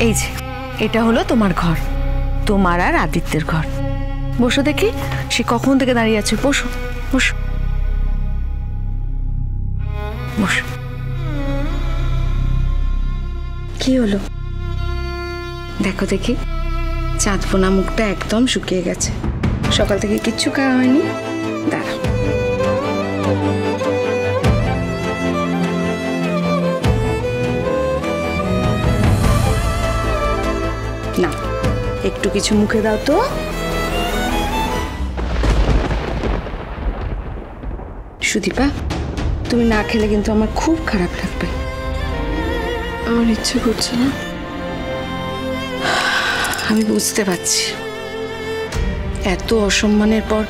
এই যে এটা হলো তোমার ঘর, তোমার আর আদিত্যের ঘর। বসো দেখি, সে কখন থেকে দাঁড়িয়ে আছে। বসো বসো বসো। কি হলো দেখো দেখি, চাঁদ পোনা মুখটা একদম শুকিয়ে গেছে। সকাল থেকে কিচ্ছু খাওয়া হয়নি। দাঁড়াও, না একটু কিছু মুখে দাও তো। সুদীপা, তুমি না খেলে কিন্তু আমার খুব খারাপ লাগবে। আমার ইচ্ছে করছে না। আমি বুঝতে পারছি, এত অসম্মানের পর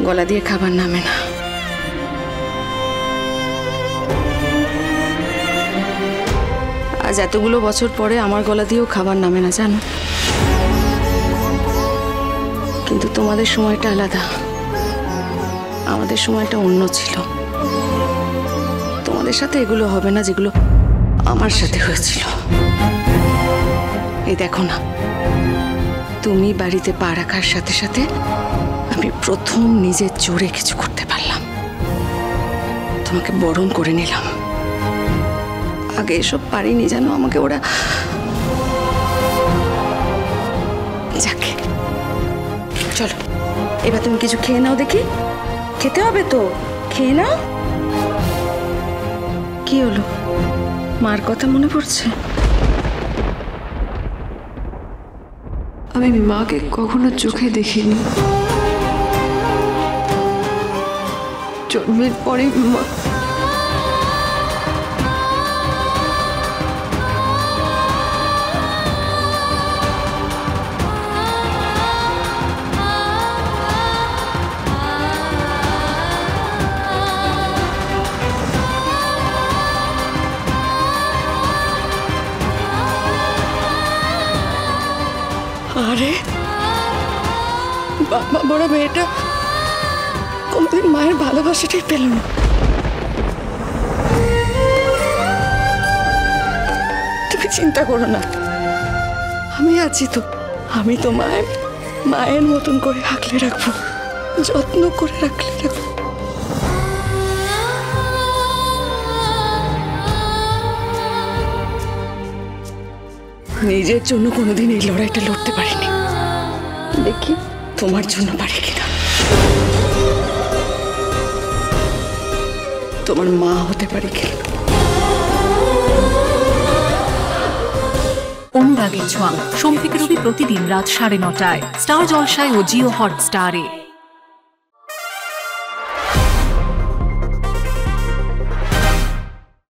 গলা দিয়ে খাবার নামে না। আজ এতগুলো বছর পরে আমার গলা দিয়েও খাবার নামে না, জানো। কিন্তু তোমাদের সময়টা আলাদা, আমাদের সময়টা অন্য ছিল। তোমাদের সাথে এগুলো হবে না যেগুলো আমার সাথে হয়েছিল। এই দেখো না, তুমি বাড়িতে পা রাখার সাথে সাথে আমি প্রথম নিজের জোরে কিছু করতে পারলাম, তোমাকে বরণ করে নিলাম। আগে এসব পারিনি, জানো। আমাকে ওরা যাকে। চলো এবার তুমি কিছু খেয়ে নাও দেখি। খেতে হবে তো, খেয়ে নাও। কি হলো, মার কথা মনে পড়ছে? আমি মাকে কখনো চোখে দেখিনি। জন্মের পরে মা আরে বাবা, বড় মেয়েটা কোনদিন মায়ের ভালোবাসাটাই পেল না। তুমি চিন্তা করো না, আমি আছি তো। আমি তো মায়ের মতন করে আগলে রাখবো, যত্ন করে রাখলে রাখবো। নিজের জন্য কোনোদিন এই লড়াইটা লড়তে পারিনি, দেখি তোমার জন্য পারি কিনা। তোমার মা হতে পারি কিনা। অনুরাগের ছোঁয়া সোম থেকে রবি প্রতিদিন রাত 9:30টায় স্টার জলসায় ও জিও হটস্টারে।